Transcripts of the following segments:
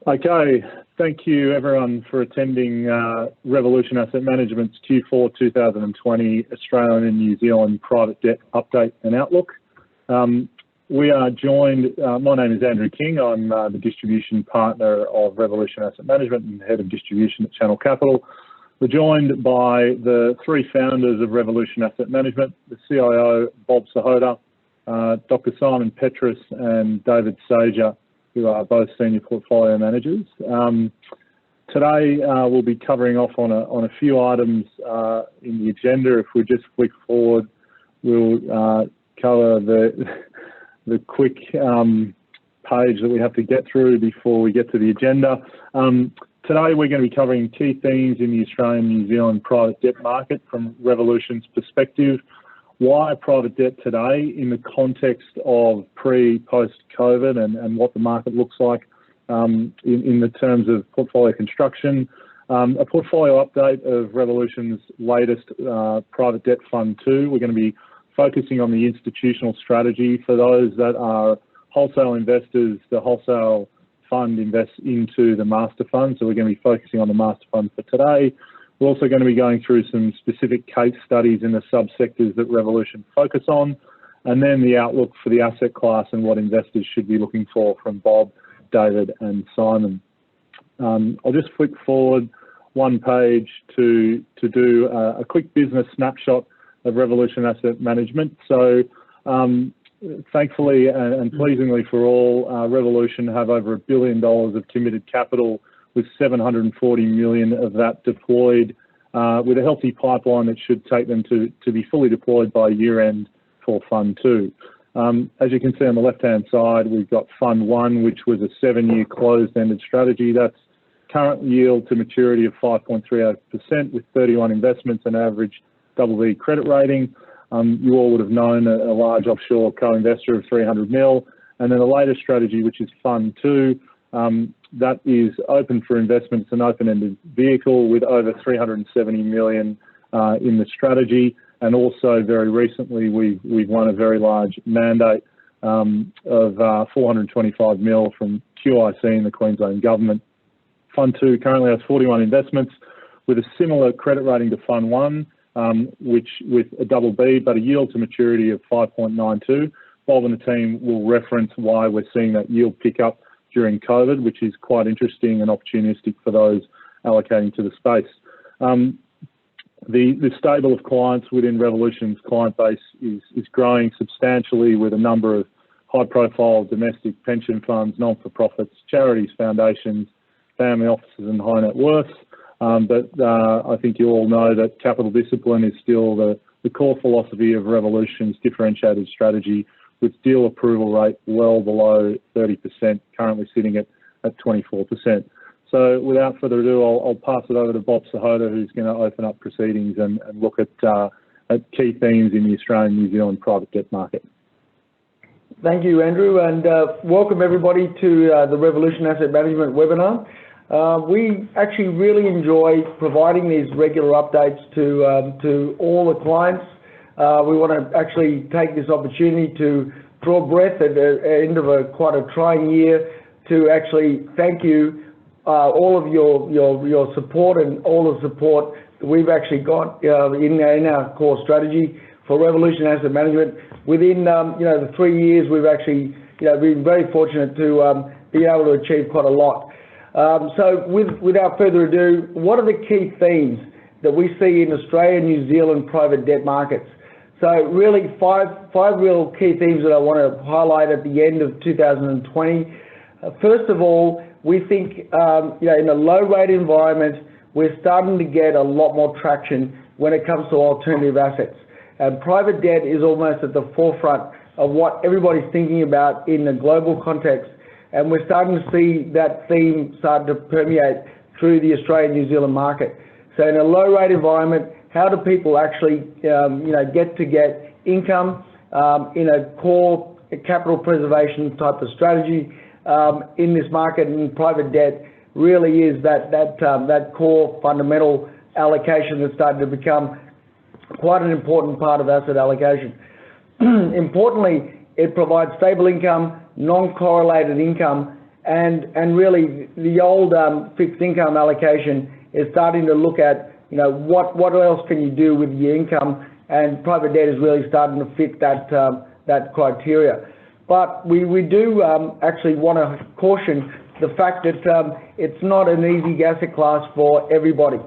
Okay, thank you everyone for attending Revolution Asset Management's Q4 2020 Australian and New Zealand Private Debt Update and Outlook. We are joined, my name is Andrew King, I'm the Distribution Partner of Revolution Asset Management and Head of Distribution at Channel Capital. We're joined by the three founders of Revolution Asset Management, the CIO, Bob Sahota, Dr. Simon Petris and David Saija, who are both senior portfolio managers. Today we'll be covering off on a few items in the agenda. If we just flick forward, we'll cover the quick page that we have to get through before we get to the agenda. Today we're going to be covering key themes in the Australian New Zealand private debt market from Revolution's perspective. Why private debt today in the context of pre-post-COVID and what the market looks like in the terms of portfolio construction. A portfolio update of Revolution's latest private debt fund 2. We're going to be focusing on the institutional strategy. For those that are wholesale investors, the wholesale fund invests into the master fund, so we're going to be focusing on the master fund for today. We're also going to be going through some specific case studies in the subsectors that Revolution focus on, and then the outlook for the asset class and what investors should be looking for from Bob, David and Simon. I'll just flick forward one page to do a quick business snapshot of Revolution Asset Management. So thankfully and pleasingly for all, Revolution have over $1 billion of committed capital, with 740 million of that deployed, with a healthy pipeline that should take them to be fully deployed by year end for Fund 2. As you can see on the left-hand side, we've got Fund 1, which was a 7-year closed-ended strategy. That's current yield to maturity of 5.38% with 31 investments and average BB credit rating. You all would have known a large offshore co-investor of 300 mil. And then the latest strategy, which is Fund 2, that is open for investment. It's an open-ended vehicle with over 370 million in the strategy. And also very recently, we've won a very large mandate of 425 mil from QIC and the Queensland Government. Fund 2 currently has 41 investments with a similar credit rating to Fund 1, which with a BB, but a yield to maturity of 5.92. Bob and the team will reference why we're seeing that yield pick up during COVID, which is quite interesting and opportunistic for those allocating to the space. The stable of clients within Revolution's client base is growing substantially, with a number of high-profile domestic pension funds, non-for-profits, charities, foundations, family offices and high net worths. But I think you all know that capital discipline is still the core philosophy of Revolution's differentiated strategy, with deal approval rate well below 30%, currently sitting at 24%. So without further ado, I'll pass it over to Bob Sahota, who's going to open up proceedings and look at key themes in the Australian New Zealand private debt market. Thank you, Andrew, and welcome everybody to the Revolution Asset Management webinar. We actually really enjoy providing these regular updates to all the clients. We want to actually take this opportunity to draw breath at the end of quite a trying year to actually thank you, all of your support and all the support that we've actually got in our core strategy for Revolution Asset Management. Within the 3 years, we've actually been very fortunate to be able to achieve quite a lot. So without further ado, what are the key themes that we see in Australia and New Zealand private debt markets? So really five real key themes that I want to highlight at the end of 2020. First of all, we think in a low rate environment, we're starting to get a lot more traction when it comes to alternative assets. And private debt is almost at the forefront of what everybody's thinking about in the global context. And we're starting to see that theme start to permeate through the Australian-New Zealand market. So in a low rate environment, how do people actually get income in a core capital preservation type of strategy in this market? And private debt really is that core fundamental allocation that's starting to become quite an important part of asset allocation. Importantly, it provides stable income, non-correlated income, and really the old fixed income allocation is starting to look at, you know, what else can you do with your income, and private debt is really starting to fit that criteria. But we do actually want to caution the fact that it's not an easy asset class for everybody.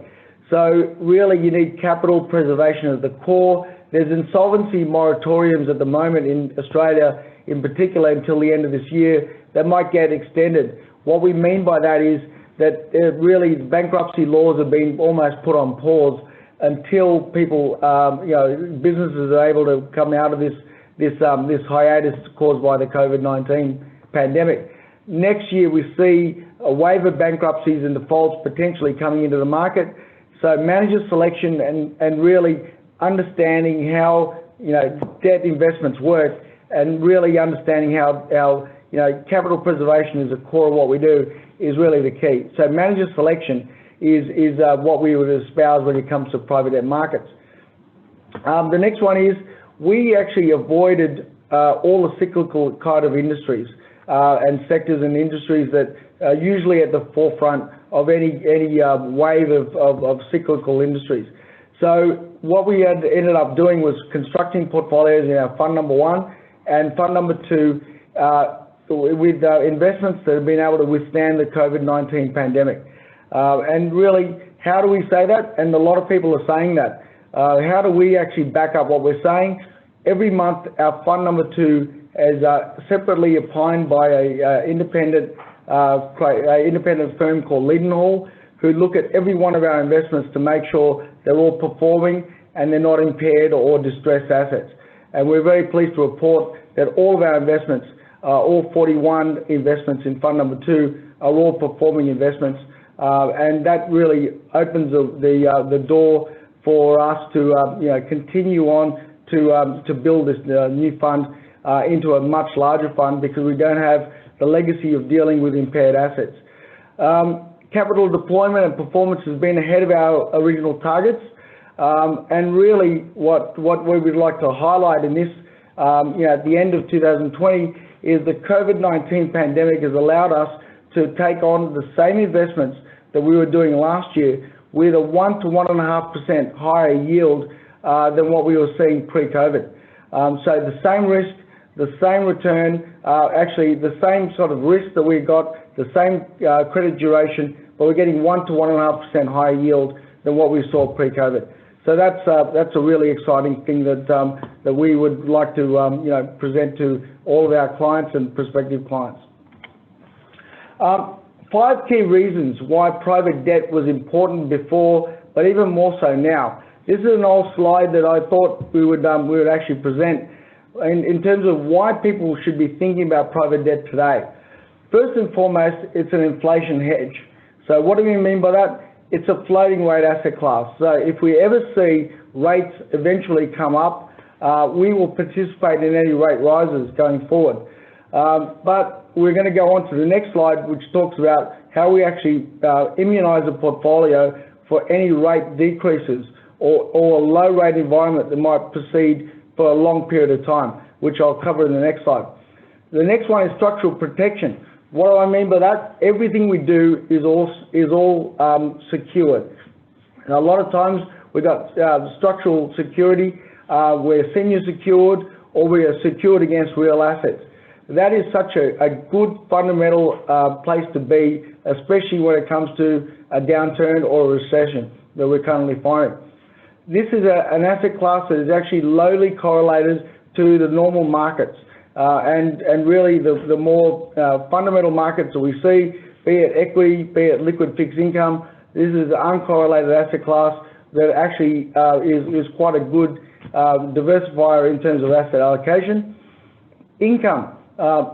So really you need capital preservation as the core. There's insolvency moratoriums at the moment in Australia, in particular until the end of this year, that might get extended. What we mean by that is that really bankruptcy laws have been almost put on pause until people, you know, businesses are able to come out of this hiatus caused by the COVID-19 pandemic. Next year we see a wave of bankruptcies and defaults potentially coming into the market. So manager selection and really understanding how, you know, debt investments work, and really understanding how you know, capital preservation is the core of what we do is really the key. So manager selection is what we would espouse when it comes to private debt markets. The next one is we actually avoided all the cyclical kind of industries and sectors and industries that are usually at the forefront of any wave of cyclical industries. So what we had ended up doing was constructing portfolios in our fund number 1 and fund number 2 with investments that have been able to withstand the COVID-19 pandemic. And really, how do we say that? And a lot of people are saying that. How do we actually back up what we're saying? Every month, our fund number 2 is separately opined by an independent firm called Leadenhall, who look at every one of our investments to make sure they're all performing and they're not impaired or distressed assets. And we're very pleased to report that all of our investments, all 41 investments in fund number 2, are all performing investments, and that really opens the door for us to you know, continue on to build this new fund into a much larger fund, because we don't have the legacy of dealing with impaired assets. Capital deployment and performance has been ahead of our original targets, and really what we would like to highlight in this, you know, at the end of 2020, is the COVID-19 pandemic has allowed us to take on the same investments that we were doing last year with a 1 to 1.5% higher yield than what we were seeing pre-COVID. So the same risk, the same return, actually the same sort of risk that we got, the same credit duration, but we're getting 1 to 1.5% higher yield than what we saw pre-COVID. So that's a really exciting thing that we would like to you know, present to all of our clients and prospective clients. 5 key reasons why private debt was important before, but even more so now. This is an old slide that I thought we would actually present in terms of why people should be thinking about private debt today. First and foremost, it's an inflation hedge. So what do we mean by that? It's a floating rate asset class. So if we ever see rates eventually come up, we will participate in any rate rises going forward. But we're going to go on to the next slide, which talks about how we actually immunize a portfolio for any rate decreases or a low rate environment that might proceed for a long period of time, which I'll cover in the next slide. The next one is structural protection. What do I mean by that? Everything we do is all secured. And a lot of times we've got structural security, we're senior secured, or we are secured against real assets. That is such a good fundamental place to be, especially when it comes to a downturn or a recession that we're currently finding. This is an asset class that is actually lowly correlated to the normal markets. And really the more fundamental markets that we see, be it equity, be it liquid fixed income, this is an uncorrelated asset class that actually is quite a good diversifier in terms of asset allocation. Income.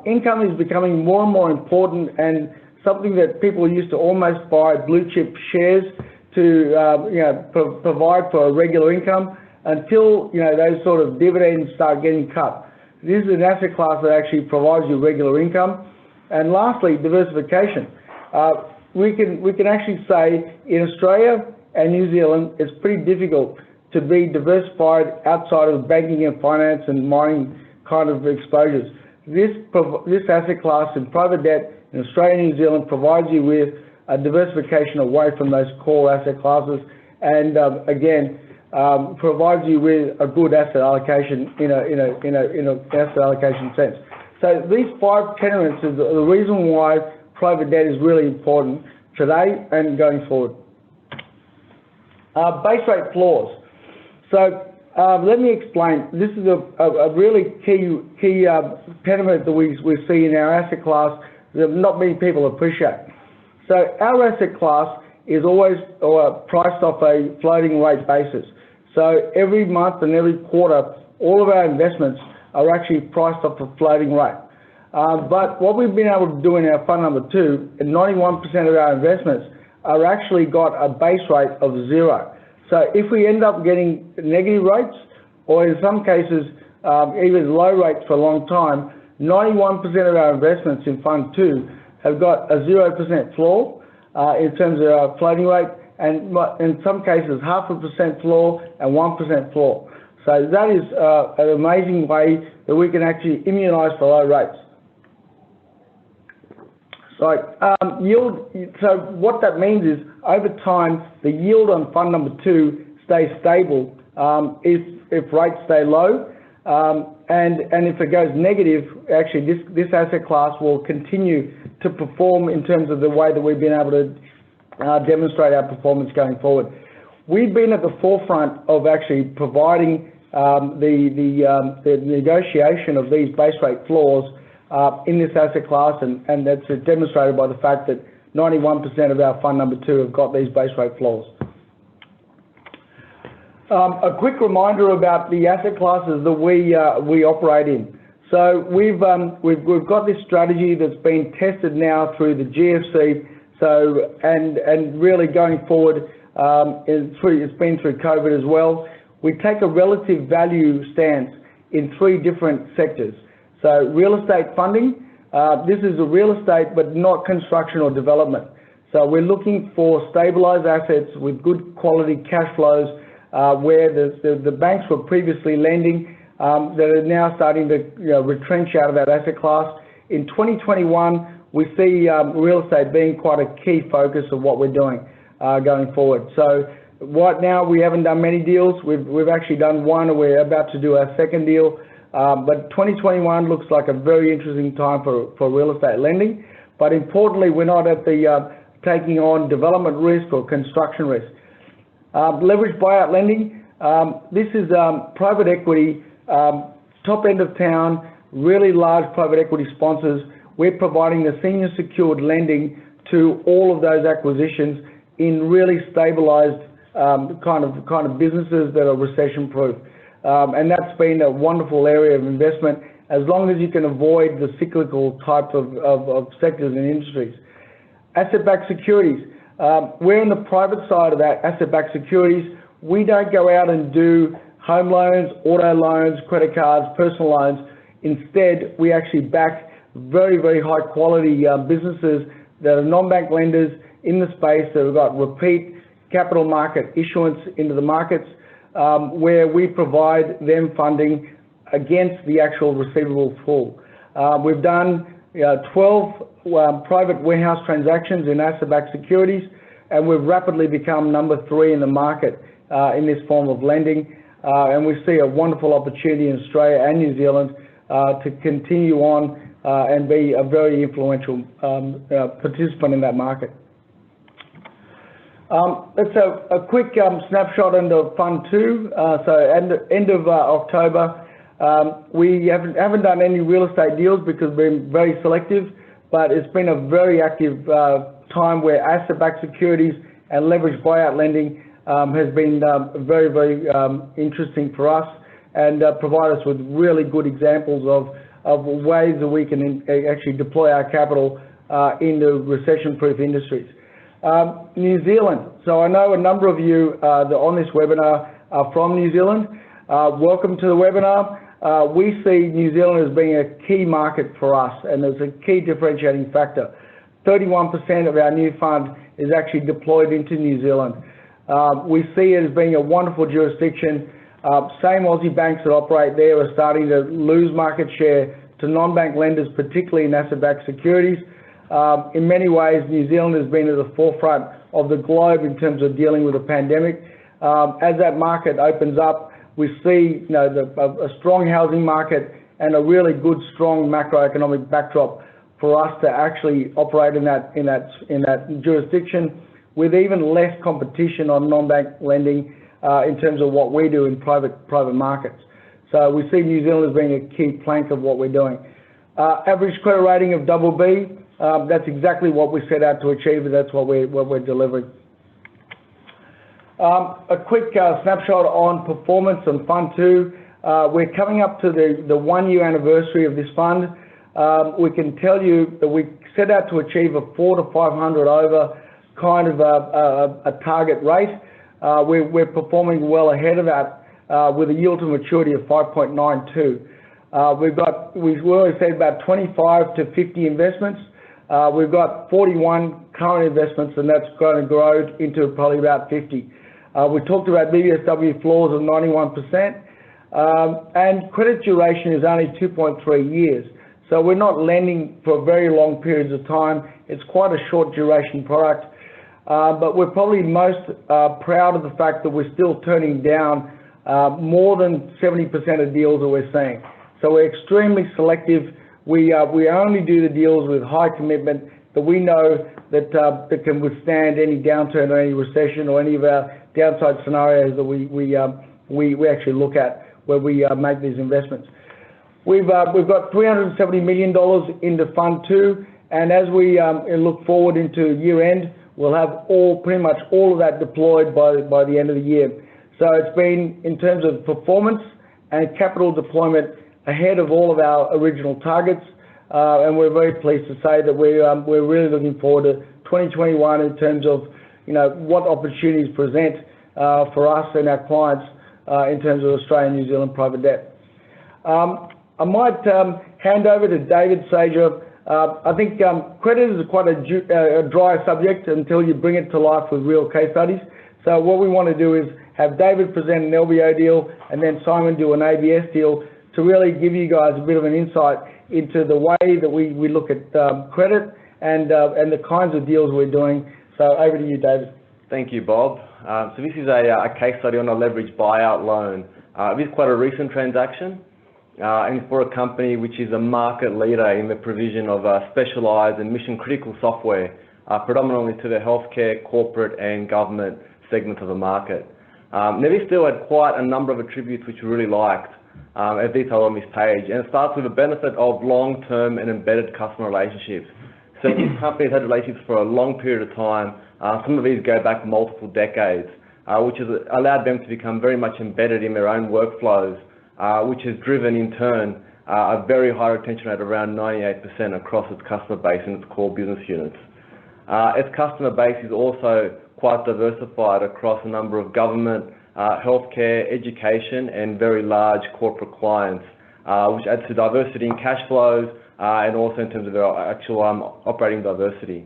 Income is becoming more and more important, and something that people used to almost buy blue chip shares to you know, provide for a regular income until, you know, those sort of dividends start getting cut. This is an asset class that actually provides you regular income. And lastly, diversification. We can actually say in Australia and New Zealand, it's pretty difficult to be diversified outside of banking and finance and mining kind of exposures. This asset class in private debt in Australia and New Zealand provides you with a diversification away from those core asset classes, and again, provides you with a good asset allocation in a asset allocation sense. So these 5 tenements is the reason why private debt is really important today and going forward. Base rate floors. So let me explain. This is a really key tenement that we see in our asset class that not many people appreciate. So our asset class is always priced off a floating rate basis. So every month and every quarter, all of our investments are actually priced off a floating rate. But what we've been able to do in our fund number 2, and 91% of our investments are actually got a base rate of 0. So if we end up getting negative rates, or in some cases, even low rates for a long time, 91% of our investments in Fund 2 have got a 0% floor in terms of our floating rate, and in some cases, 0.5% floor and 1% floor. So that is an amazing way that we can actually immunize for low rates. So yield. So what that means is, over time, the yield on fund number 2 stays stable if rates stay low, and if it goes negative, actually this asset class will continue to perform in terms of the way that we've been able to demonstrate our performance going forward. We've been at the forefront of actually providing the negotiation of these base rate floors in this asset class, and that's demonstrated by the fact that 91% of our fund number 2 have got these base rate floors. A quick reminder about the asset classes that we operate in. So we've got this strategy that's been tested now through the GFC. So and really going forward, it's been through COVID as well. We take a relative value stance in 3 different sectors. So real estate funding, this is a real estate but not construction or development. So we're looking for stabilized assets with good quality cash flows, where the banks were previously lending, that are now starting to retrench out of that asset class. In 2021, we see real estate being quite a key focus of what we're doing going forward. So right now we haven't done many deals. We've actually done one, and we're about to do our second deal. But 2021 looks like a very interesting time for real estate lending. But importantly, we're not at the taking on development risk or construction risk. Leveraged buyout lending. This is private equity, top end of town, really large private equity sponsors. We're providing the senior secured lending to all of those acquisitions in really stabilized kind of businesses that are recession proof. And that's been a wonderful area of investment, as long as you can avoid the cyclical type of sectors and industries. Asset-backed securities. We're in the private side of that asset-backed securities. We don't go out and do home loans, auto loans, credit cards, personal loans. Instead, we actually back very, very high quality businesses that are non-bank lenders in the space that have got repeat capital market issuance into the markets, where we provide them funding against the actual receivable pool. We've done 12 private warehouse transactions in asset-backed securities, and we've rapidly become number 3 in the market in this form of lending. And we see a wonderful opportunity in Australia and New Zealand to continue on and be a very influential participant in that market. Let's have a quick snapshot into Fund 2. So end of October, we haven't done any real estate deals because we've been very selective, but it's been a very active time where asset-backed securities and leveraged buyout lending has been very, very interesting for us, and provide us with really good examples of ways that we can actually deploy our capital into recession-proof industries. New Zealand. So I know a number of you that are on this webinar are from New Zealand. Welcome to the webinar. We see New Zealand as being a key market for us, and it's a key differentiating factor. 31% of our new fund is actually deployed into New Zealand. We see it as being a wonderful jurisdiction. Same Aussie banks that operate there are starting to lose market share to non-bank lenders, particularly in asset-backed securities. In many ways, New Zealand has been at the forefront of the globe in terms of dealing with the pandemic. As that market opens up, we see a strong housing market and a really good, strong macroeconomic backdrop for us to actually operate in that jurisdiction, with even less competition on non-bank lending in terms of what we do in private markets. So we see New Zealand as being a key plank of what we're doing. Average credit rating of BB, that's exactly what we set out to achieve, and that's what we're delivering. A quick snapshot on performance on Fund 2. We're coming up to the 1 year anniversary of this fund. We can tell you that we set out to achieve a 400 to 500 over kind of a target rate. We're performing well ahead of that with a yield to maturity of 5.92. We've always said about 25 to 50 investments. We've got 41 current investments, and that's going to grow into probably about 50. We talked about BBSW floors of 91%, and credit duration is only 2.3 years. So we're not lending for very long periods of time. It's quite a short duration product, but we're probably most proud of the fact that we're still turning down more than 70% of deals that we're seeing. So we're extremely selective. We only do the deals with high commitment that we know that can withstand any downturn or any recession or any of our downside scenarios that we actually look at where we make these investments. We've got $370 million into Fund 2, and as we look forward into year end, we'll have pretty much all of that deployed by the end of the year. So it's been, in terms of performance and capital deployment, ahead of all of our original targets, and we're very pleased to say that we're really looking forward to 2021 in terms of what opportunities present for us and our clients in terms of Australian New Zealand private debt. I might hand over to David Saija. I think credit is quite a dry subject until you bring it to life with real case studies. So what we want to do is have David present an LBO deal and then Simon do an ABS deal to really give you guys a bit of an insight into the way that we look at credit and the kinds of deals we're doing. So over to you, David. Thank you, Bob. So this is a case study on a leveraged buyout loan. This is quite a recent transaction, and for a company which is a market leader in the provision of specialised and mission-critical software, predominantly to the healthcare, corporate and government segments of the market. Now this deal had quite a number of attributes which we really liked, as detailed on this page, and it starts with the benefit of long-term and embedded customer relationships. So these companies had relationships for a long period of time. Some of these go back multiple decades, which has allowed them to become very much embedded in their own workflows, which has driven in turn a very high retention rate, around 98% across its customer base and its core business units. Its customer base is also quite diversified across a number of government, healthcare, education and very large corporate clients, which adds to diversity in cash flows and also in terms of their actual operating diversity.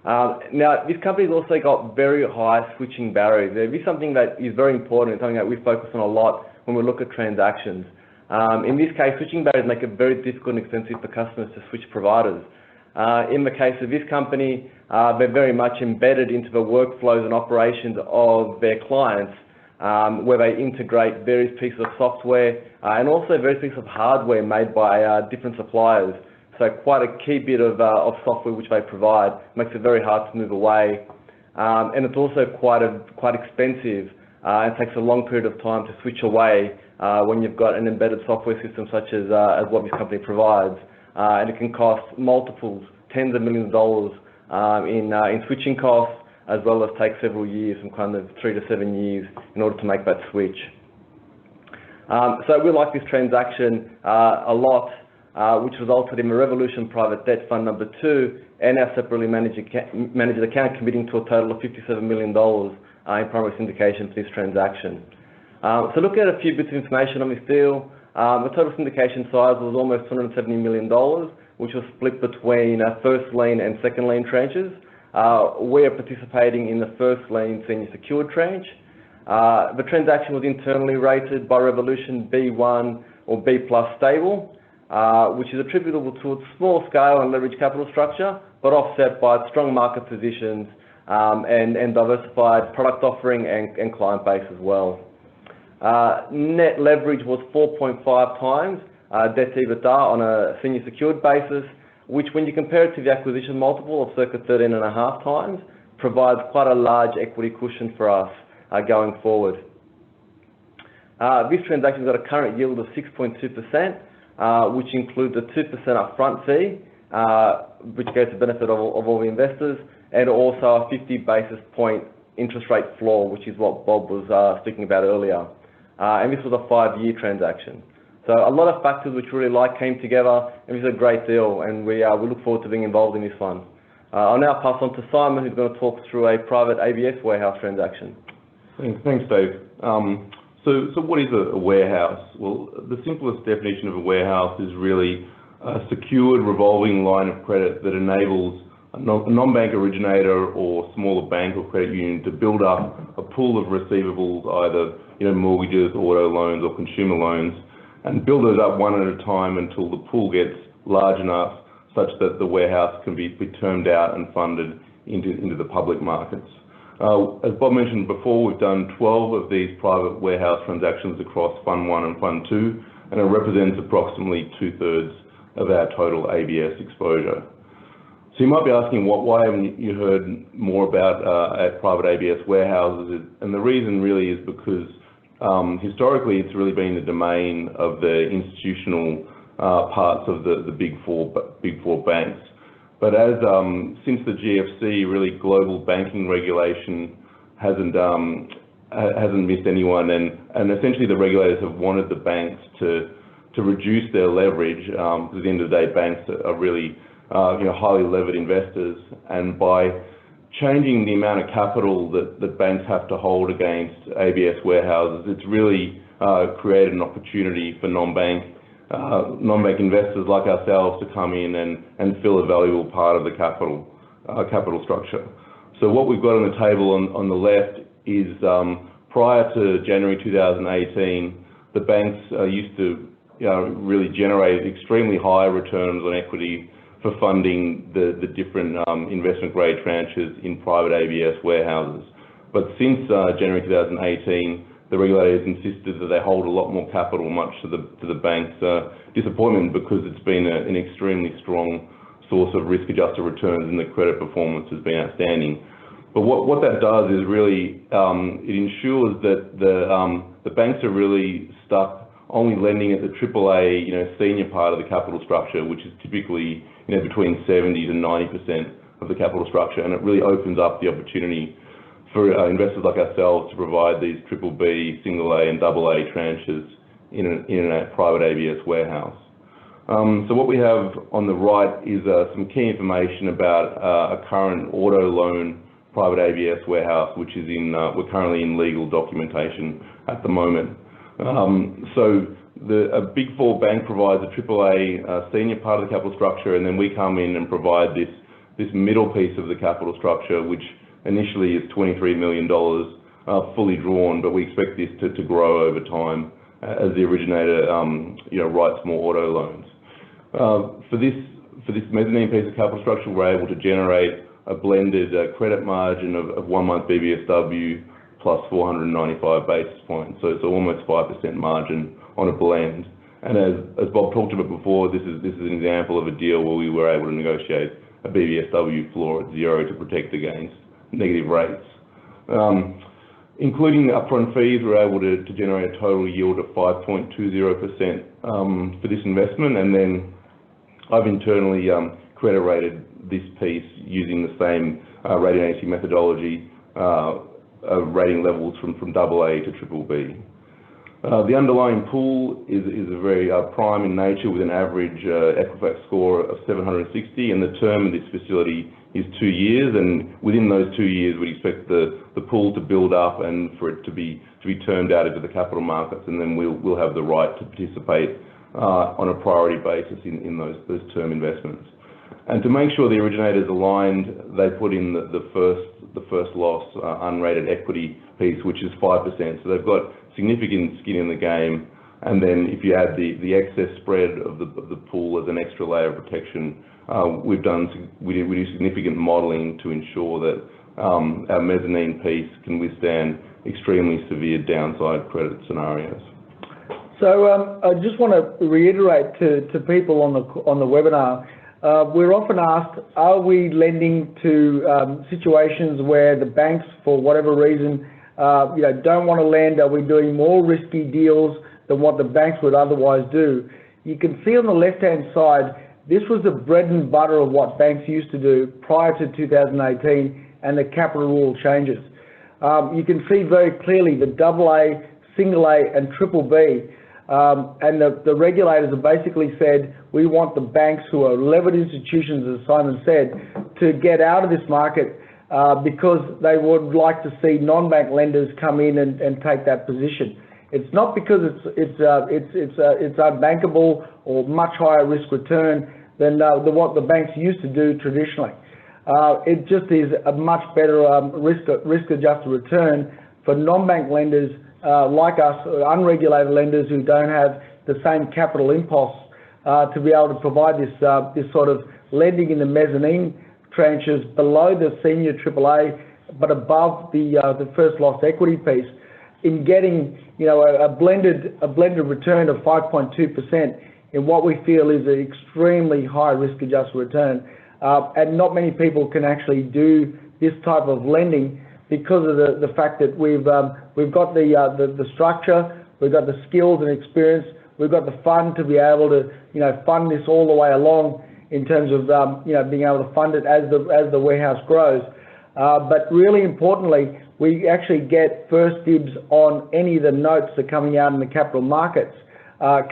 Now, this company's also got very high switching barriers. This is something that is very important and something that we focus on a lot when we look at transactions. In this case, switching barriers make it very difficult and expensive for customers to switch providers. In the case of this company, they're very much embedded into the workflows and operations of their clients, where they integrate various pieces of software and also various pieces of hardware made by different suppliers. So quite a key bit of software which they provide makes it very hard to move away, and it's also quite expensive. It takes a long period of time to switch away when you've got an embedded software system such as what this company provides, and it can cost multiples, tens of millions of dollars in switching costs, as well as take several years, from kind of 3 to 7 years, in order to make that switch. So we like this transaction a lot, which resulted in the Revolution Private Debt Fund number 2 and our separately managed account committing to a total of $57 million in primary syndication for this transaction. So looking at a few bits of information on this deal, the total syndication size was almost $270 million, which was split between first lien and second lien tranches. We are participating in the first lien senior secured tranche. The transaction was internally rated by Revolution B1 or B+ stable, which is attributable to its small scale and leveraged capital structure, but offset by its strong market positions and diversified product offering and client base as well. Net leverage was 4.5 times debt to EBITDA on a senior secured basis, which when you compare it to the acquisition multiple of circa 13.5 times, provides quite a large equity cushion for us going forward. This transaction's got a current yield of 6.2%, which includes a 2% upfront fee, which goes to benefit of all the investors, and also a 50 basis point interest rate floor, which is what Bob was speaking about earlier. And this was a 5-year transaction. So a lot of factors which we really like came together, and it was a great deal, and we look forward to being involved in this one. I'll now pass on to Simon, who's going to talk through a private ABS warehouse transaction. Thanks, Dave. So what is a warehouse? Well, the simplest definition of a warehouse is really a secured revolving line of credit that enables a non-bank originator or smaller bank or credit union to build up a pool of receivables, either mortgages, auto loans, or consumer loans, and build those up one at a time until the pool gets large enough such that the warehouse can be termed out and funded into the public markets. As Bob mentioned before, we've done 12 of these private warehouse transactions across Fund 1 and Fund 2, and it represents approximately 2/3 of our total ABS exposure. So you might be asking, why haven't you heard more about private ABS warehouses? And the reason really is because historically it's really been the domain of the institutional parts of the big four banks. But as since the GFC, really global banking regulation hasn't missed anyone, and essentially the regulators have wanted the banks to reduce their leverage, because at the end of the day, banks are really highly levered investors, and by changing the amount of capital that banks have to hold against ABS warehouses, it's really created an opportunity for non-bank investors like ourselves to come in and fill a valuable part of the capital structure. So what we've got on the table on the left is prior to January 2018, the banks used to really generate extremely high returns on equity for funding the different investment grade tranches in private ABS warehouses. But since January 2018, the regulators insisted that they hold a lot more capital, much to the bank's disappointment, because it's been an extremely strong source of risk-adjusted returns, and the credit performance has been outstanding. But what that does is really it ensures that the banks are really stuck only lending at the AAA, senior part of the capital structure, which is typically between 70 to 90% of the capital structure, and it really opens up the opportunity for investors like ourselves to provide these BBB, single A, and AA tranches in a private ABS warehouse. So what we have on the right is some key information about a current auto loan private ABS warehouse, which is we're currently in legal documentation at the moment. So a Big Four bank provides a AAA senior part of the capital structure, and then we come in and provide this middle piece of the capital structure, which initially is $23 million fully drawn, but we expect this to grow over time as the originator writes more auto loans. For this mezzanine piece of capital structure, we're able to generate a blended credit margin of 1 month BBSW plus 495 basis points. So it's almost 5% margin on a blend. And as Bob talked about before, this is an example of a deal where we were able to negotiate a BBSW floor at 0 to protect against negative rates. Including the upfront fees, we're able to generate a total yield of 5.20% for this investment, and then I've internally credit rated this piece using the same rating agency methodology, rating levels from AA to BBB. The underlying pool is a very prime in nature, with an average Equifax score of 760, and the term of this facility is 2 years, and within those 2 years we expect the pool to build up and for it to be termed out into the capital markets, and then we'll have the right to participate on a priority basis in those term investments. And to make sure the originator's aligned, they put in the first loss unrated equity piece, which is 5%. So they've got significant skin in the game And then if you add the excess spread of the pool as an extra layer of protection, we do significant modelling to ensure that our mezzanine piece can withstand extremely severe downside credit scenarios. So I just want to reiterate to people on the webinar, we're often asked, are we lending to situations where the banks, for whatever reason, don't want to lend? Are we doing more risky deals than what the banks would otherwise do? You can see on the left-hand side, this was the bread and butter of what banks used to do prior to 2018 and the capital rule changes. You can see very clearly the AA, single A and triple B, and the regulators have basically said, we want the banks who are levered institutions, as Simon said, to get out of this market because they would like to see non-bank lenders come in and take that position. It's not because it's unbankable or much higher risk return than what the banks used to do traditionally. It just is a much better risk-adjusted return for non-bank lenders like us, unregulated lenders who don't have the same capital impulse to be able to provide this sort of lending in the mezzanine tranches below the senior AAA, but above the first loss equity piece, in getting a blended return of 5.2% in what we feel is an extremely high risk-adjusted return. And not many people can actually do this type of lending because of the fact that we've got the structure, we've got the skills and experience, we've got the fund to be able to fund this all the way along in terms of being able to fund it as the warehouse grows. But really importantly, we actually get first dibs on any of the notes that are coming out in the capital markets,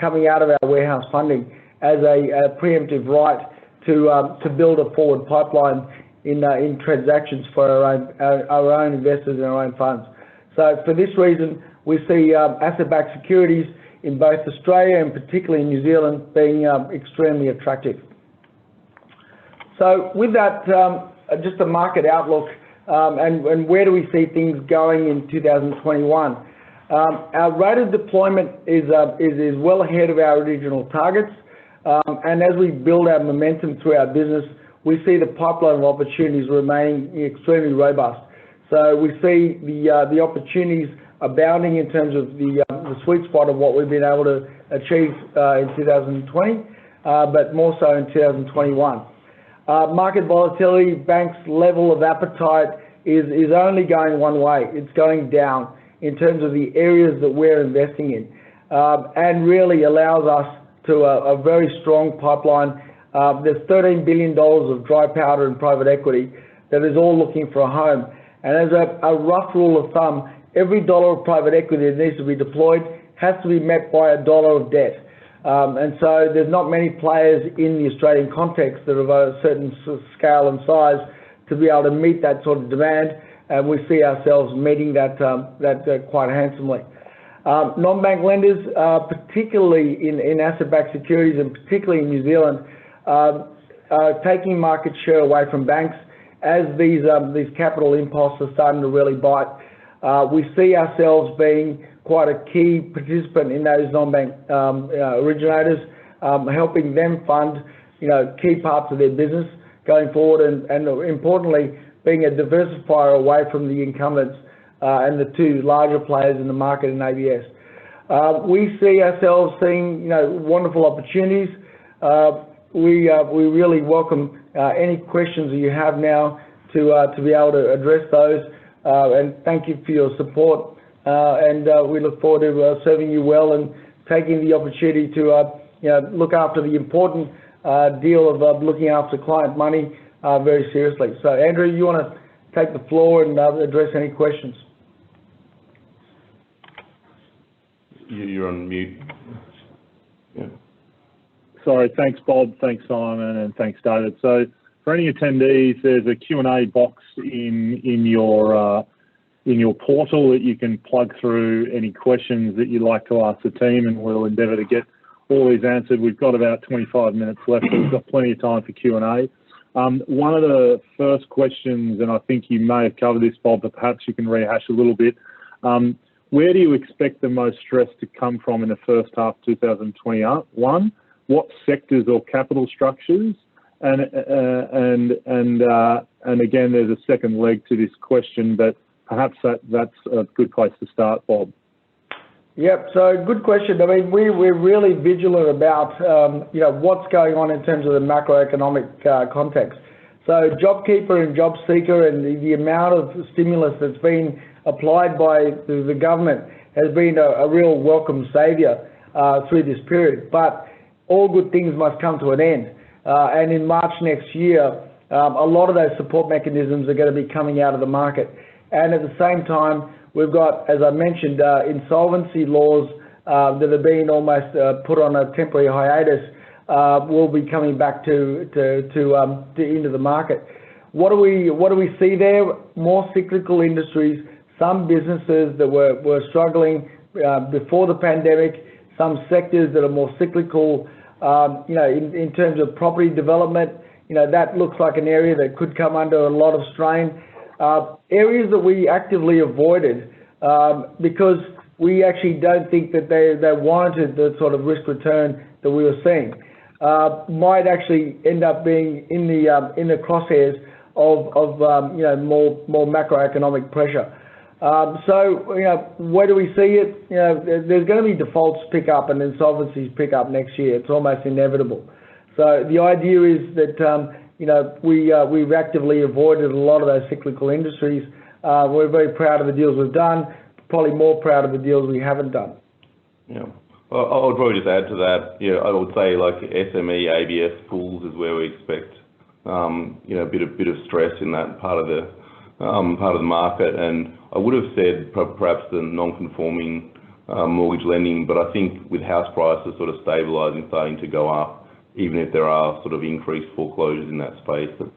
coming out of our warehouse funding as a preemptive right to build a forward pipeline in transactions for our own investors and our own funds. So for this reason, we see asset-backed securities in both Australia and particularly in New Zealand being extremely attractive. So with that, just a market outlook and where do we see things going in 2021? Our rate of deployment is well ahead of our original targets, and as we build our momentum through our business, we see the pipeline of opportunities remaining extremely robust. So we see the opportunities abounding in terms of the sweet spot of what we've been able to achieve in 2020, but more so in 2021. Market volatility, banks' level of appetite is only going one way. It's going down in terms of the areas that we're investing in, and really allows us to a very strong pipeline. There's $13 billion of dry powder in private equity that is all looking for a home. And as a rough rule of thumb, every dollar of private equity that needs to be deployed has to be met by a dollar of debt. And so there's not many players in the Australian context that are of a certain scale and size to be able to meet that sort of demand, and we see ourselves meeting that quite handsomely. Non-bank lenders, particularly in asset-backed securities and particularly in New Zealand, are taking market share away from banks as these capital impulses are starting to really bite. We see ourselves being quite a key participant in those non-bank originators, helping them fund key parts of their business going forward, and importantly, being a diversifier away from the incumbents and the two larger players in the market in ABS. We see ourselves seeing wonderful opportunities. We really welcome any questions that you have now to be able to address those, and thank you for your support, and we look forward to serving you well and taking the opportunity to look after the important deal of looking after client money very seriously. So Andrew, you want to take the floor and address any questions? You're on mute. Yeah. Sorry, thanks Bob, thanks Simon, and thanks David. So for any attendees, there's a Q&A box in your portal that you can plug through any questions that you'd like to ask the team, and we'll endeavour to get all these answered. We've got about 25 minutes left, so we've got plenty of time for Q&A. One of the first questions, and I think you may have covered this, Bob, but perhaps you can rehash a little bit. where do you expect the most stress to come from in the first half 2021? What sectors or capital structures? And again, there's a second leg to this question, but perhaps that's a good place to start, Bob. Yep, so good question. I mean, we're really vigilant about, what's going on in terms of the macroeconomic context. So JobKeeper and JobSeeker and the amount of stimulus that's been applied by the government has been a real welcome saviour through this period. But all good things must come to an end. And in March next year, a lot of those support mechanisms are going to be coming out of the market. And at the same time, we've got, as I mentioned, insolvency laws that have been almost put on a temporary hiatus will be coming back to into the market. What do we see there? More cyclical industries, some businesses that were struggling before the pandemic, some sectors that are more cyclical. In terms of property development, that looks like an area that could come under a lot of strain. Areas that we actively avoided because we actually don't think that they warranted the sort of risk return that we were seeing, might actually end up being in the crosshairs of more macroeconomic pressure. So where do we see it? There's going to be defaults pick up and insolvencies pick up next year. It's almost inevitable. So the idea is that we've actively avoided a lot of those cyclical industries. We're very proud of the deals we've done. Probably more proud of the deals we haven't done. Yeah, well, I would probably just add to that. I would say like SME ABS pools is where we expect a bit of stress in that part of the market. And I would have said perhaps the non-conforming mortgage lending, but I think with house prices sort of stabilising, starting to go up, even if there are sort of increased foreclosures in that space, that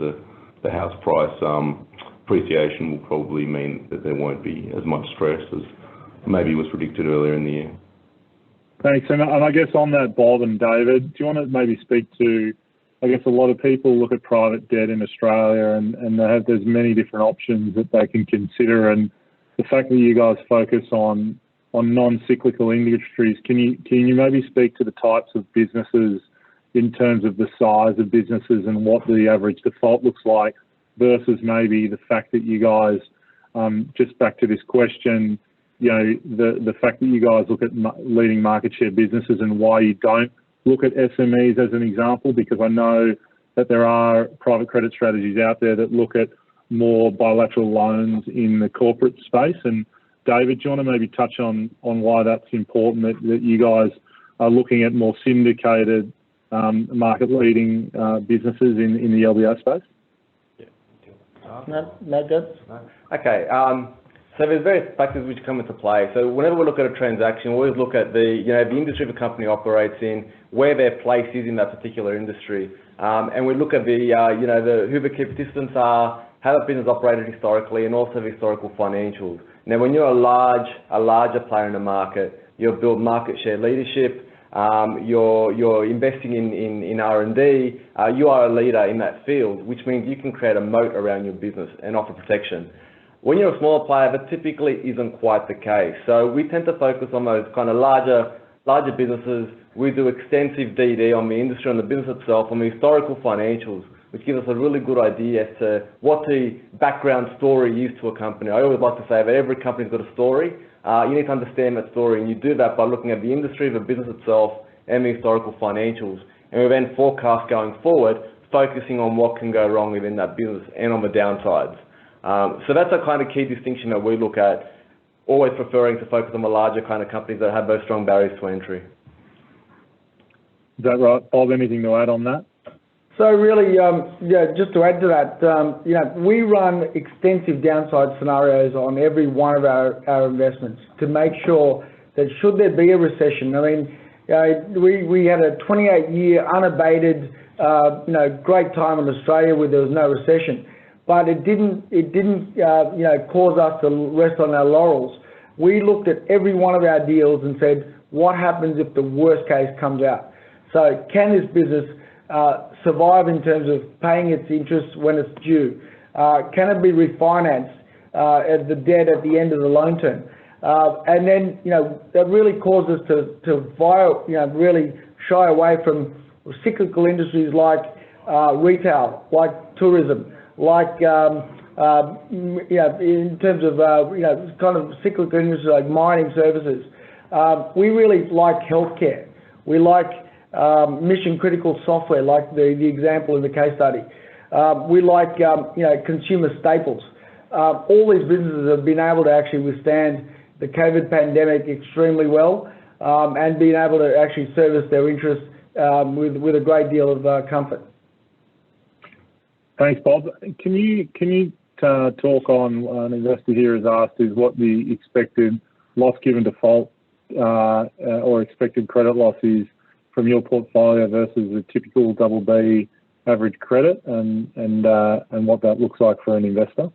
the house price appreciation will probably mean that there won't be as much stress as maybe was predicted earlier in the year. Thanks. And I guess on that, Bob and David, do you want to maybe speak to, I guess a lot of people look at private debt in Australia and there's many different options that they can consider, and the fact that you guys focus on non-cyclical industries, can you maybe speak to the types of businesses in terms of the size of businesses and what the average default looks like versus maybe the fact that you guys, just back to this question, the fact that you guys look at leading market share businesses and why you don't look at SMEs as an example, because I know that there are private credit strategies out there that look at more bilateral loans in the corporate space. And David, do you want to maybe touch on why that's important, that you guys are looking at more syndicated market leading businesses in the LBO space? No, good. Okay. So there's various factors which come into play. So whenever we look at a transaction, we always look at the industry the company operates in, where their place is in that particular industry, and we look at who the key participants are, how the business operated historically, and also the historical financials. Now, when you're a larger player in the market, you've built market share leadership. You're investing in R&D. You are a leader in that field, which means you can create a moat around your business and offer protection. When you're a smaller player, that typically isn't quite the case. So we tend to focus on those kind of larger businesses. We do extensive DD on the industry, on the business itself, on the historical financials, which gives us a really good idea as to what the background story is to a company. I always like to say that every company's got a story. You need to understand that story, and you do that by looking at the industry, the business itself, and the historical financials. And we then forecast going forward, focusing on what can go wrong within that business and on the downsides. So that's a kind of key distinction that we look at, always preferring to focus on the larger kind of companies that have those strong barriers to entry. Is that right, Bob? Anything to add on that? So really, just to add to that, we run extensive downside scenarios on every one of our investments to make sure that should there be a recession, I mean, we had a 28-year unabated, great time in Australia where there was no recession. But it didn't cause us to rest on our laurels. We looked at every one of our deals and said, what happens if the worst case comes out? So can this business survive in terms of paying its interest when it's due? Can it be refinanced at the debt at the end of the loan term? And then, that really caused us to really shy away from cyclical industries like retail, like tourism, like in terms of kind of cyclical industries like mining services. We really like healthcare. We like mission critical software, like the example in the case study. We like consumer staples. All these businesses have been able to actually withstand the COVID pandemic extremely well, and being able to actually service their interests with a great deal of comfort. Thanks, Bob. Can you talk on, an investor here has asked, is what the expected loss given default or expected credit loss is from your portfolio versus a typical double B average credit, and what that looks like for an investor?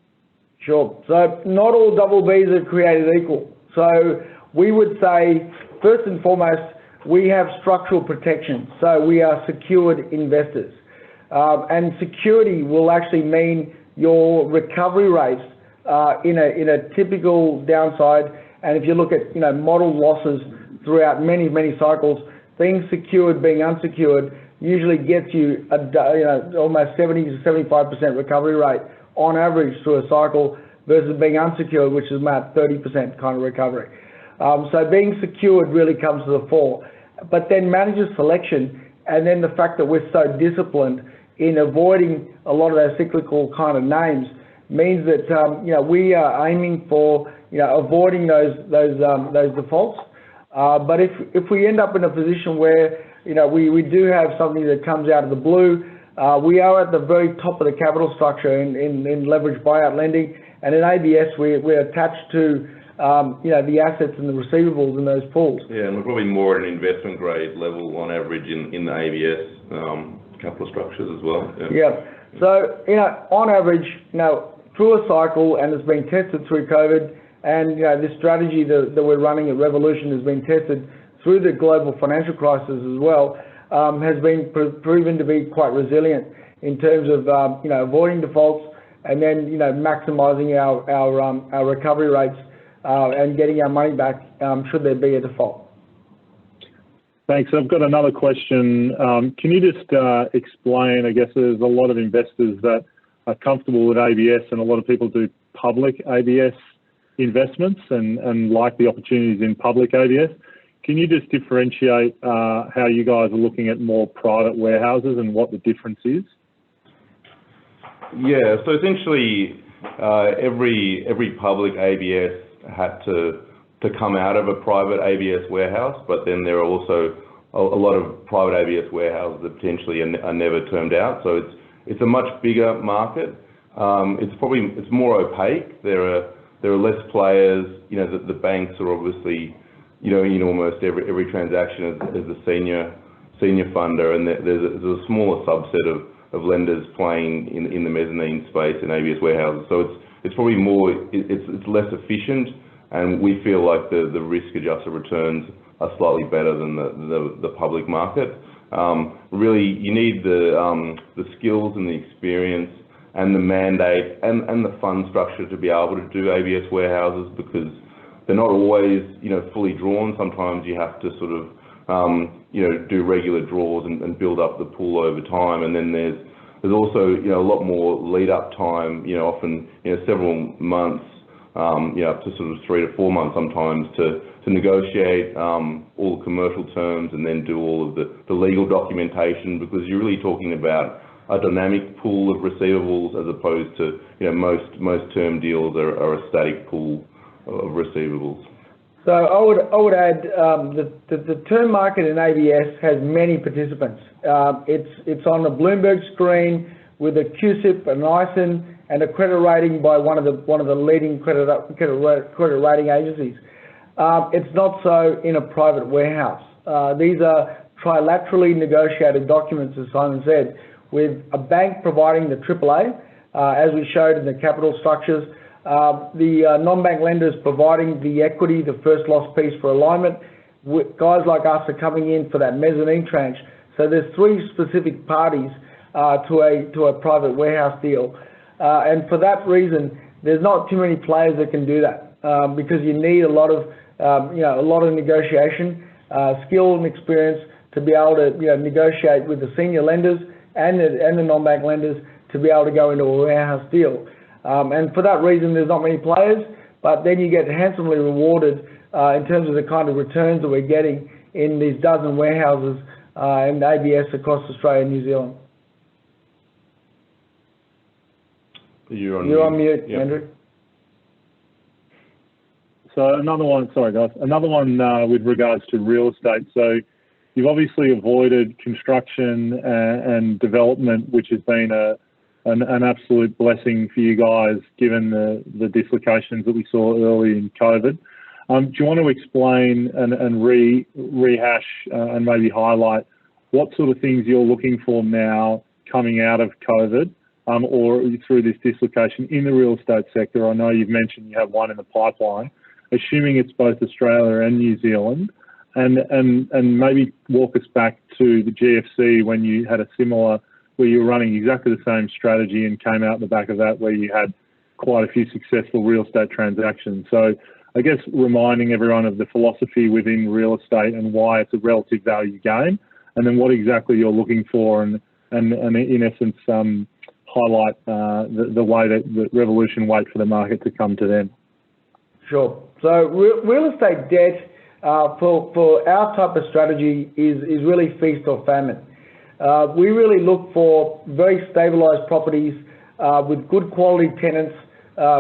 Sure. So not all double Bs are created equal. So we would say, first and foremost, we have structural protection. So we are secured investors. And security will actually mean your recovery rates in a typical downside. And if you look at model losses throughout many cycles, being secured, being unsecured, usually gets you almost 70 to 75% recovery rate on average through a cycle, versus being unsecured, which is about 30% kind of recovery. So being secured really comes to the fore. But then manager selection, and then the fact that we're so disciplined in avoiding a lot of those cyclical kind of names, means that we are aiming for avoiding those defaults. But if we end up in a position where we do have something that comes out of the blue, we are at the very top of the capital structure in leveraged buyout lending, and in ABS we're attached to the assets and the receivables in those pools. Yeah, and we're probably more at an investment grade level on average in the ABS capital structures as well. Yeah. So on average, through a cycle, and it's been tested through COVID, and this strategy that we're running at Revolution has been tested through the global financial crisis as well, has been proven to be quite resilient in terms of avoiding defaults, and then maximising our recovery rates and getting our money back should there be a default. Thanks. I've got another question. Can you just explain, I guess there's a lot of investors that are comfortable with ABS, and a lot of people do public ABS investments and like the opportunities in public ABS. Can you just differentiate how you guys are looking at more private warehouses and what the difference is? Yeah, so essentially every public ABS had to come out of a private ABS warehouse, but then there are also a lot of private ABS warehouses that potentially are never termed out. So it's a much bigger market. It's more opaque. There are less players. The banks are obviously in almost every transaction as a senior funder, and there's a smaller subset of lenders playing in the mezzanine space in ABS warehouses. So it's probably it's less efficient, and we feel like the risk-adjusted returns are slightly better than the public market. Really, you need the skills and the experience and the mandate and the fund structure to be able to do ABS warehouses, because they're not always fully drawn. Sometimes you have to sort of do regular draws and build up the pool over time, and then there's also a lot more lead up time, often several months, up to sort of 3 to 4 months sometimes to negotiate all the commercial terms and then do all of the legal documentation, because you're really talking about a dynamic pool of receivables as opposed to most term deals are a static pool of receivables. So I would add that the term market in ABS has many participants. It's on the Bloomberg screen with a QSIP, an ISIN, and a credit rating by one of the leading credit rating agencies. It's not so in a private warehouse. These are trilaterally negotiated documents, as Simon said, with a bank providing the AAA, as we showed in the capital structures, the non-bank lenders providing the equity, the first loss piece for alignment. Guys like us are coming in for that mezzanine tranche. So there's 3 specific parties to a private warehouse deal, and for that reason, there's not too many players that can do that. because you need a lot of negotiation, skill and experience to be able to negotiate with the senior lenders and the non-bank lenders to be able to go into a warehouse deal. And for that reason, there's not many players, but then you get handsomely rewarded in terms of the kind of returns that we're getting in these dozen warehouses and ABS across Australia and New Zealand. You're on mute, yep. Andrew. So another one, sorry guys, another one with regards to real estate. So you've obviously avoided construction and development, which has been an absolute blessing for you guys, given the dislocations that we saw early in COVID. Do you want to explain and rehash and maybe highlight what sort of things you're looking for now coming out of COVID or through this dislocation in the real estate sector? I know you've mentioned you have one in the pipeline, assuming it's both Australia and New Zealand, and maybe walk us back to the GFC when you had a similar, where you were running exactly the same strategy and came out the back of that where you had quite a few successful real estate transactions. So I guess reminding everyone of the philosophy within real estate and why it's a relative value game, and then what exactly you're looking for, and in essence highlight the way that Revolution wait for the market to come to them. Sure. So real estate debt for our type of strategy is really feast or famine. We really look for very stabilised properties with good quality tenants,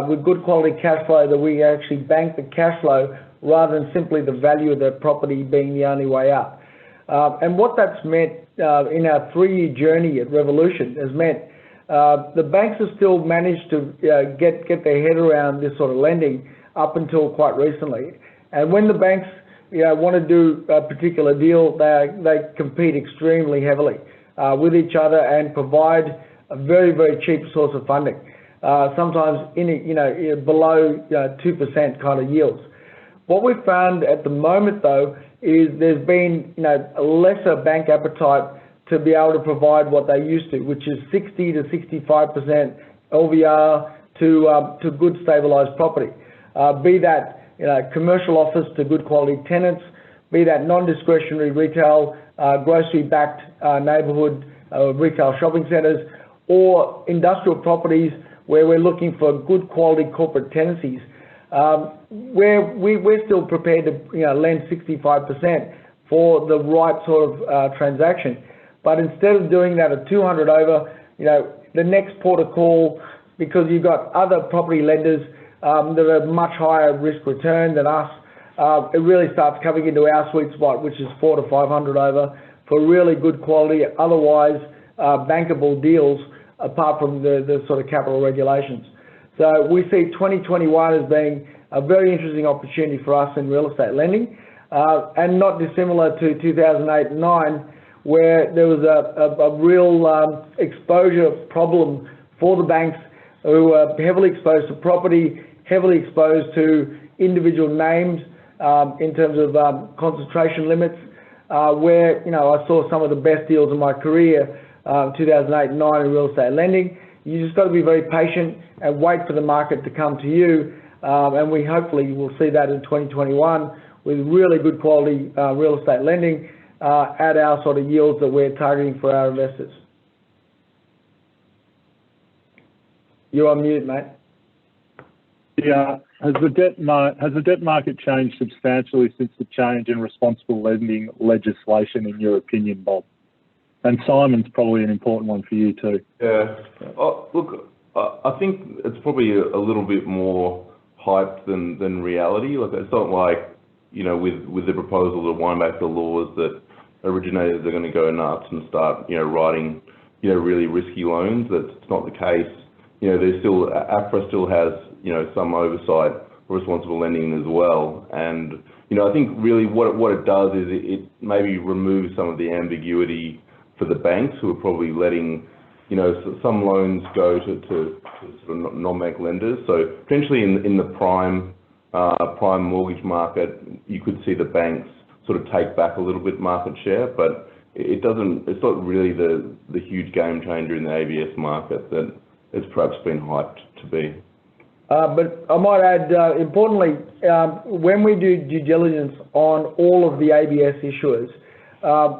with good quality cash flow, that we actually bank the cash flow rather than simply the value of the property being the only way up. And what that's meant in our 3-year journey at Revolution has meant the banks have still managed to get their head around this sort of lending up until quite recently. And when the banks want to do a particular deal, they compete extremely heavily with each other and provide a very, very cheap source of funding, sometimes below 2% kind of yields. What we've found at the moment, though, is there's been a lesser bank appetite to be able to provide what they used to, which is 60 to 65% LVR to good stabilised property. Be that commercial office to good quality tenants, be that non-discretionary retail, grocery-backed neighbourhood retail shopping centres, or industrial properties where we're looking for good quality corporate tenancies, where we're still prepared to lend 65% for the right sort of transaction. But instead of doing that at 200 over, the next port of call, because you've got other property lenders that are much higher risk return than us, it really starts coming into our sweet spot, which is 400 to 500 over for really good quality, otherwise bankable deals, apart from the sort of capital regulations. So we see 2021 as being a very interesting opportunity for us in real estate lending, and not dissimilar to 2008 and 9, where there was a real exposure problem for the banks who were heavily exposed to property, heavily exposed to individual names in terms of concentration limits, where I saw some of the best deals in my career, 2008 and 9 in real estate lending. You just got to be very patient and wait for the market to come to you, and we hopefully will see that in 2021 with really good quality real estate lending at our sort of yields that we're targeting for our investors. You're on mute, mate. Yeah, has the debt market changed substantially since the change in responsible lending legislation, in your opinion, Bob? And Simon's probably an important one for you too. Yeah. Look, I think it's probably a little bit more hype than reality. Like, it's not like, with the proposal to wind back the laws, that originators are going to go nuts and start, writing, really risky loans. That's not the case. There's still, APRA still has, some oversight for responsible lending as well. And, I think really what it does is it maybe removes some of the ambiguity for the banks, who are probably letting, some loans go to sort of non-bank lenders. So potentially in the prime mortgage market, you could see the banks sort of take back a little bit market share, but it's not really the huge game changer in the ABS market that it's perhaps been hyped to be. But I might add, importantly, when we do due diligence on all of the ABS issuers,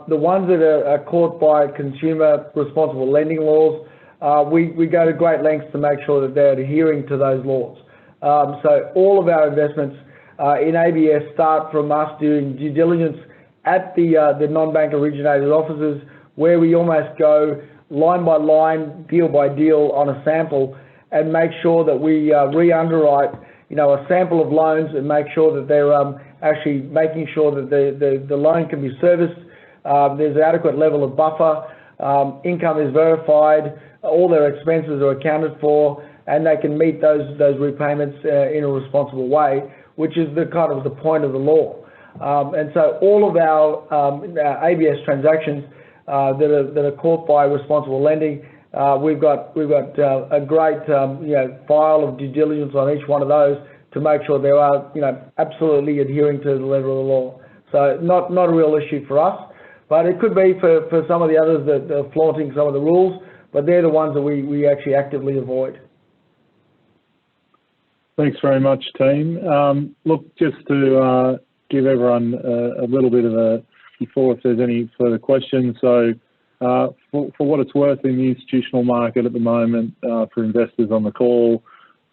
the ones that are caught by consumer responsible lending laws, we go to great lengths to make sure that they're adhering to those laws. So all of our investments in ABS start from us doing due diligence at the non-bank originated offices, where we almost go line by line, deal by deal on a sample, and make sure that we re-underwrite, a sample of loans and make sure that they're actually making sure that the loan can be serviced. There's an adequate level of buffer, income is verified, all their expenses are accounted for, and they can meet those repayments in a responsible way, which is the point of the law. And so all of our ABS transactions that are caught by responsible lending, we've got a great file of due diligence on each one of those to make sure they are absolutely adhering to the letter of the law. So not a real issue for us, but it could be for some of the others that are flaunting some of the rules, but they're the ones that we actually actively avoid. Thanks very much, team. Look, just to give everyone a little bit of a before if there's any further questions. So for what it's worth in the institutional market at the moment, for investors on the call,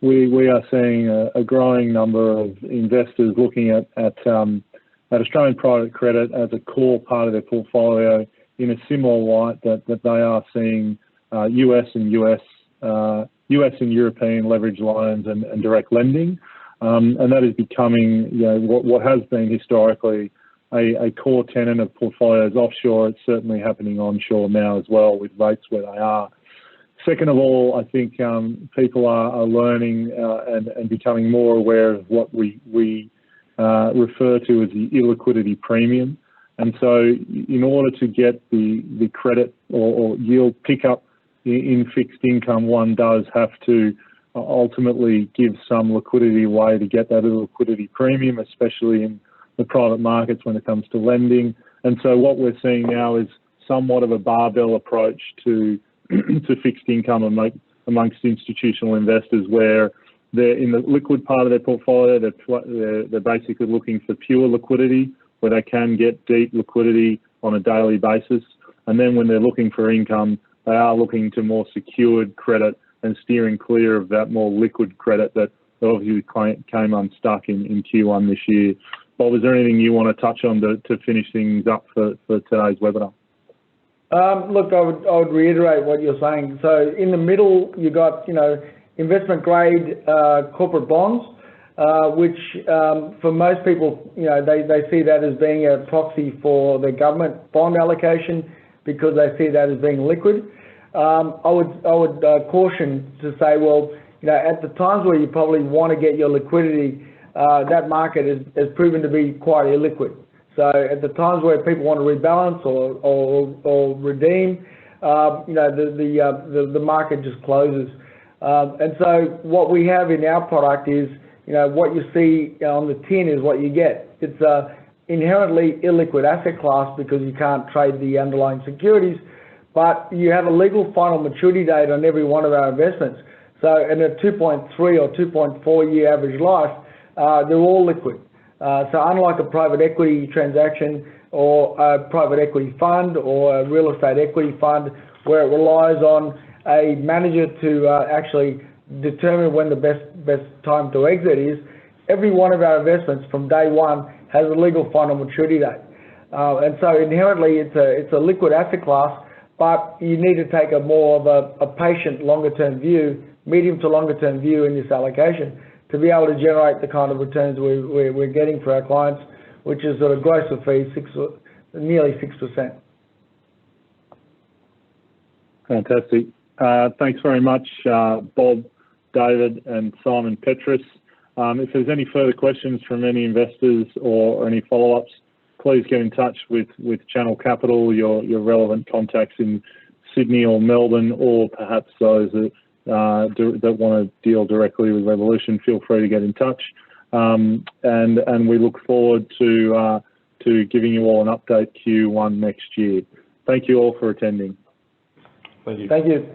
we are seeing a growing number of investors looking at Australian private credit as a core part of their portfolio in a similar light that they are seeing US and European leverage loans and direct lending, and that is becoming what has been historically a core tenet of portfolios offshore. It's certainly happening onshore now as well, with rates where they are. Second of all, I think people are learning and becoming more aware of what we refer to as the illiquidity premium. And so in order to get the credit or yield pickup in fixed income, one does have to ultimately give some liquidity away to get that liquidity premium, especially in the private markets when it comes to lending. And so what we're seeing now is somewhat of a barbell approach to fixed income amongst institutional investors, where they're in the liquid part of their portfolio, they're basically looking for pure liquidity, where they can get deep liquidity on a daily basis. And then when they're looking for income, they are looking to more secured credit and steering clear of that more liquid credit that obviously came unstuck in Q1 this year. Bob, is there anything you want to touch on to finish things up for today's webinar? Look, I would reiterate what you're saying. So in the middle, you got investment grade corporate bonds, which for most people, they see that as being a proxy for the government bond allocation because they see that as being liquid. I would caution to say, well, at the times where you probably want to get your liquidity, that market has proven to be quite illiquid. So at the times where people want to rebalance or redeem, the market just closes. And so what we have in our product is, what you see on the tin is what you get. It's a inherently illiquid asset class because you can't trade the underlying securities, but you have a legal final maturity date on every one of our investments. So in a 2.3 or 2.4 year average life, they're all liquid. So unlike a private equity transaction or a private equity fund or a real estate equity fund, where it relies on a manager to actually determine when the best time to exit is, every one of our investments from day one has a legal final maturity date. And so inherently it's a liquid asset class, but you need to take a more of a patient longer term view, medium to longer term view in this allocation to be able to generate the kind of returns we're getting for our clients, which is sort of gross of fees, nearly 6%. Fantastic. Thanks very much, Bob, David, and Simon Petris. If there's any further questions from any investors or any follow-ups, please get in touch with Channel Capital, your relevant contacts in Sydney or Melbourne, or perhaps those that want to deal directly with Revolution. Feel free to get in touch, and we look forward to giving you all an update Q1 next year. Thank you all for attending. Thank you. Thank you.